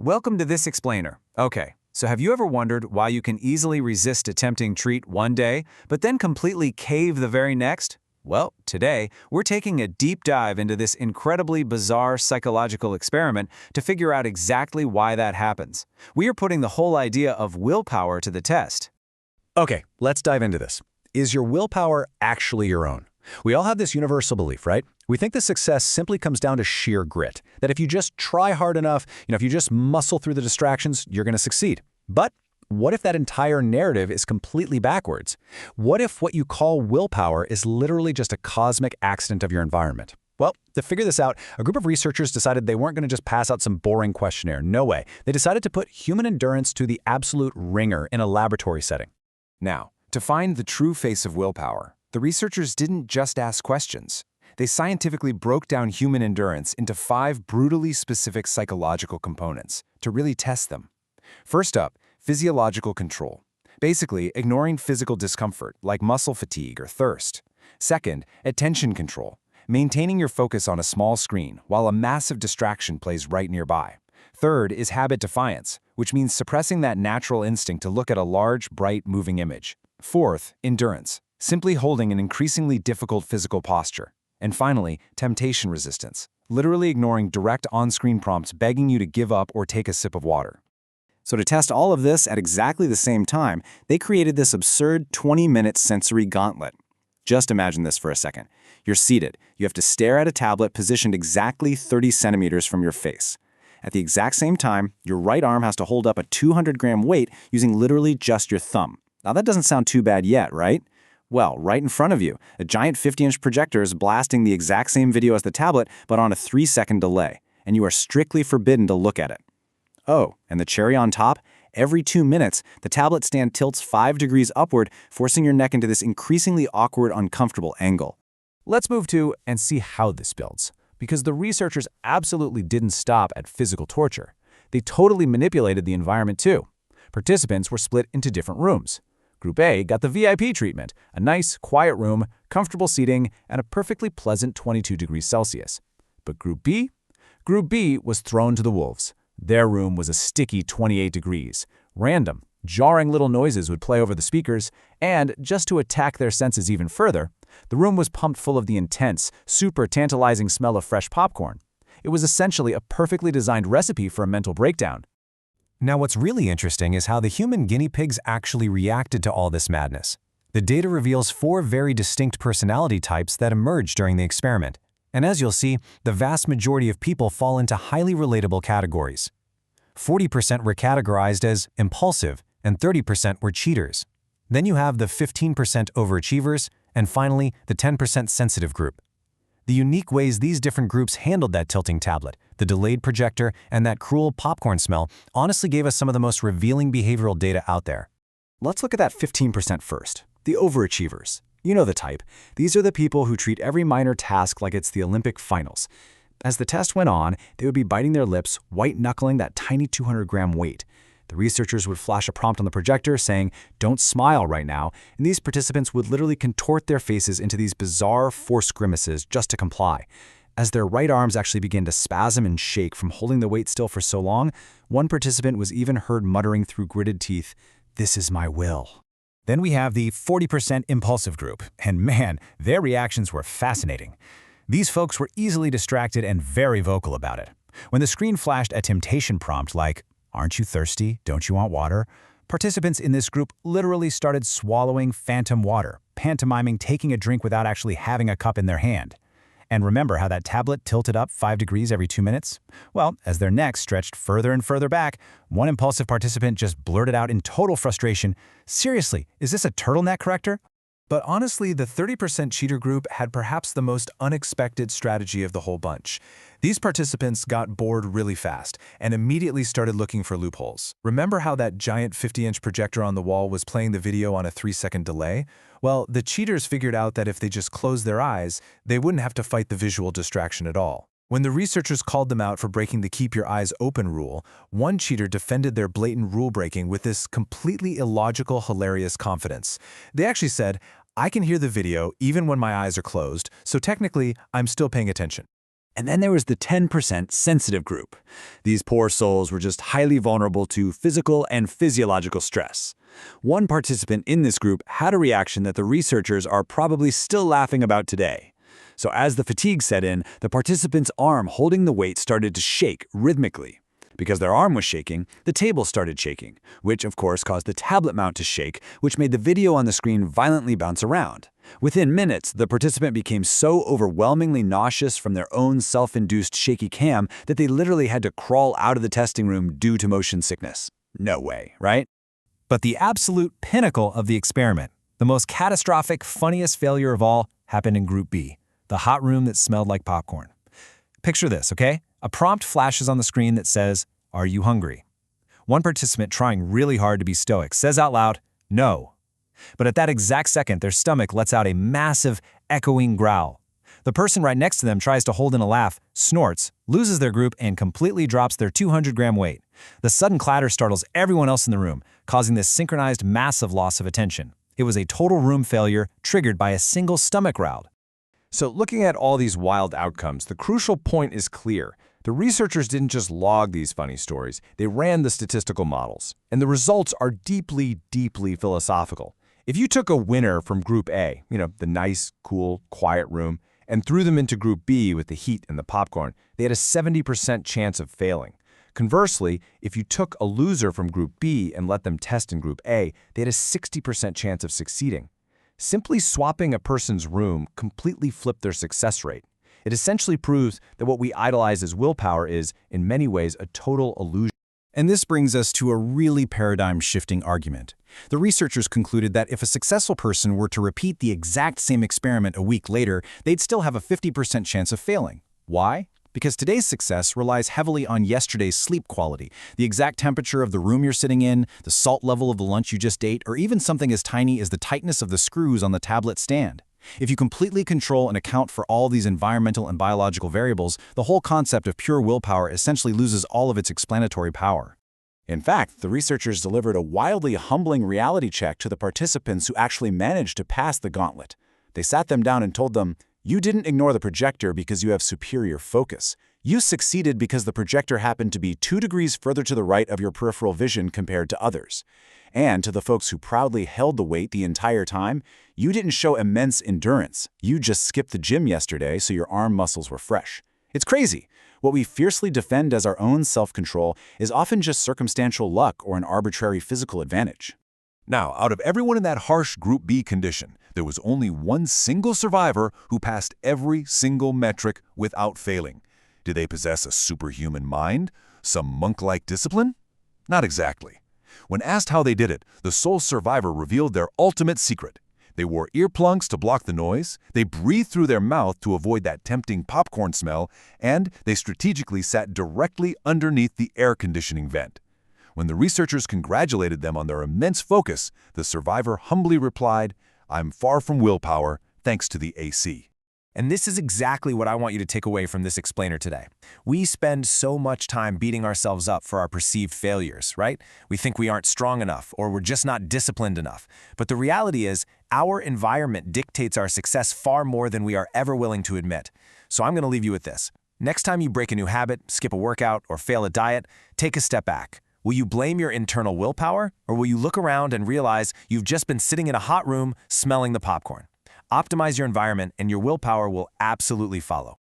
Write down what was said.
Welcome to this explainer. Okay, so have you ever wondered why you can easily resist a tempting treat one day, but then completely cave the very next? Well, today, we're taking a deep dive into this incredibly bizarre psychological experiment to figure out exactly why that happens. We are putting the whole idea of willpower to the test. Okay, let's dive into this. Is your willpower actually your own? We all have this universal belief, right? We think that success simply comes down to sheer grit, that if you just try hard enough, if you just muscle through the distractions, you're going to succeed. But what if that entire narrative is completely backwards? What if what you call willpower is literally just a cosmic accident of your environment? Well, to figure this out, a group of researchers decided they weren't going to just pass out some boring questionnaire. No way. They decided to put human endurance to the absolute ringer in a laboratory setting. Now, to find the true face of willpower, the researchers didn't just ask questions. They scientifically broke down human endurance into 5 brutally specific psychological components to really test them. First up, physiological control. Basically, ignoring physical discomfort like muscle fatigue or thirst. Second, attention control. Maintaining your focus on a small screen while a massive distraction plays right nearby. Third is habit defiance, which means suppressing that natural instinct to look at a large, bright, moving image. Fourth, endurance. Simply holding an increasingly difficult physical posture. And finally, temptation resistance, literally ignoring direct on-screen prompts begging you to give up or take a sip of water. So to test all of this at exactly the same time, they created this absurd 20-minute sensory gauntlet. Just imagine this for a second. You're seated. You have to stare at a tablet positioned exactly 30 centimeters from your face. At the exact same time, your right arm has to hold up a 200-gram weight using literally just your thumb. Now that doesn't sound too bad yet, right? Well, right in front of you, a giant 50-inch projector is blasting the exact same video as the tablet, but on a 3-second delay, and you are strictly forbidden to look at it. Oh, and the cherry on top? Every 2 minutes, the tablet stand tilts 5 degrees upward, forcing your neck into this increasingly awkward, uncomfortable angle. Let's move to and see how this builds, because the researchers absolutely didn't stop at physical torture. They totally manipulated the environment too. Participants were split into different rooms. Group A got the VIP treatment, a nice, quiet room, comfortable seating, and a perfectly pleasant 22 degrees Celsius. But Group B? Group B was thrown to the wolves. Their room was a sticky 28 degrees. Random, jarring little noises would play over the speakers, and just to attack their senses even further, the room was pumped full of the intense, super tantalizing smell of fresh popcorn. It was essentially a perfectly designed recipe for a mental breakdown. Now, what's really interesting is how the human guinea pigs actually reacted to all this madness. The data reveals 4 very distinct personality types that emerged during the experiment. And as you'll see, the vast majority of people fall into highly relatable categories. 40% were categorized as impulsive, and 30% were cheaters. Then you have the 15% overachievers, and finally, the 10% sensitive group. The unique ways these different groups handled that tilting tablet, the delayed projector, and that cruel popcorn smell honestly gave us some of the most revealing behavioral data out there. Let's look at that 15% first, the overachievers. You know the type. These are the people who treat every minor task like it's the Olympic finals. As the test went on, they would be biting their lips, white-knuckling that tiny 200-gram weight. The researchers would flash a prompt on the projector saying, "Don't smile right now," and these participants would literally contort their faces into these bizarre forced grimaces just to comply. As their right arms actually began to spasm and shake from holding the weight still for so long, one participant was even heard muttering through gritted teeth, "This is my will." Then we have the 40% impulsive group, and man, their reactions were fascinating. These folks were easily distracted and very vocal about it. When the screen flashed a temptation prompt like, "Aren't you thirsty? Don't you want water?" participants in this group literally started swallowing phantom water, pantomiming taking a drink without actually having a cup in their hand. And remember how that tablet tilted up 5 degrees every 2 minutes? Well, as their necks stretched further and further back, one impulsive participant just blurted out in total frustration, "Seriously, is this a turtleneck corrector?" But honestly, the 30% cheater group had perhaps the most unexpected strategy of the whole bunch. These participants got bored really fast and immediately started looking for loopholes. Remember how that giant 50-inch projector on the wall was playing the video on a 3-second delay? Well, the cheaters figured out that if they just closed their eyes, they wouldn't have to fight the visual distraction at all. When the researchers called them out for breaking the keep your eyes open rule, one cheater defended their blatant rule breaking with this completely illogical, hilarious confidence. They actually said, "I can hear the video even when my eyes are closed, so technically, I'm still paying attention." And then there was the 10% sensitive group. These poor souls were just highly vulnerable to physical and physiological stress. One participant in this group had a reaction that the researchers are probably still laughing about today. So as the fatigue set in, the participant's arm holding the weight started to shake rhythmically. Because their arm was shaking, the table started shaking, which of course caused the tablet mount to shake, which made the video on the screen violently bounce around. Within minutes, the participant became so overwhelmingly nauseous from their own self-induced shaky cam that they literally had to crawl out of the testing room due to motion sickness. No way, right? But the absolute pinnacle of the experiment, the most catastrophic, funniest failure of all, happened in Group B, the hot room that smelled like popcorn. Picture this, okay? A prompt flashes on the screen that says, "Are you hungry?" One participant, trying really hard to be stoic, says out loud, "No." But at that exact second, their stomach lets out a massive, echoing growl. The person right next to them tries to hold in a laugh, snorts, loses their group, and completely drops their 200-gram weight. The sudden clatter startles everyone else in the room, causing this synchronized massive loss of attention. It was a total room failure triggered by a single stomach growl. So looking at all these wild outcomes, the crucial point is clear. The researchers didn't just log these funny stories, they ran the statistical models. And the results are deeply, deeply philosophical. If you took a winner from Group A, the nice, cool, quiet room, and threw them into Group B with the heat and the popcorn, they had a 70% chance of failing. Conversely, if you took a loser from Group B and let them test in Group A, they had a 60% chance of succeeding. Simply swapping a person's room completely flipped their success rate. It essentially proves that what we idolize as willpower is, in many ways, a total illusion. And this brings us to a really paradigm-shifting argument. The researchers concluded that if a successful person were to repeat the exact same experiment a week later, they'd still have a 50% chance of failing. Why? Because today's success relies heavily on yesterday's sleep quality, the exact temperature of the room you're sitting in, the salt level of the lunch you just ate, or even something as tiny as the tightness of the screws on the tablet stand. If you completely control and account for all these environmental and biological variables, the whole concept of pure willpower essentially loses all of its explanatory power. In fact, the researchers delivered a wildly humbling reality check to the participants who actually managed to pass the gauntlet. They sat them down and told them, "You didn't ignore the projector because you have superior focus. You succeeded because the projector happened to be 2 degrees further to the right of your peripheral vision compared to others." And to the folks who proudly held the weight the entire time, you didn't show immense endurance. You just skipped the gym yesterday so your arm muscles were fresh. It's crazy. What we fiercely defend as our own self-control is often just circumstantial luck or an arbitrary physical advantage. Now, out of everyone in that harsh Group B condition, there was only one single survivor who passed every single metric without failing. Did they possess a superhuman mind? Some monk-like discipline? Not exactly. When asked how they did it, the sole survivor revealed their ultimate secret. They wore earplugs to block the noise, they breathed through their mouth to avoid that tempting popcorn smell, and they strategically sat directly underneath the air conditioning vent. When the researchers congratulated them on their immense focus, the survivor humbly replied, "I'm far from willpower, thanks to the AC." And this is exactly what I want you to take away from this explainer today. We spend so much time beating ourselves up for our perceived failures, right? We think we aren't strong enough or we're just not disciplined enough. But the reality is, our environment dictates our success far more than we are ever willing to admit. So I'm going to leave you with this. Next time you break a new habit, skip a workout, or fail a diet, take a step back. Will you blame your internal willpower, or will you look around and realize you've just been sitting in a hot room smelling the popcorn? Optimize your environment and your willpower will absolutely follow.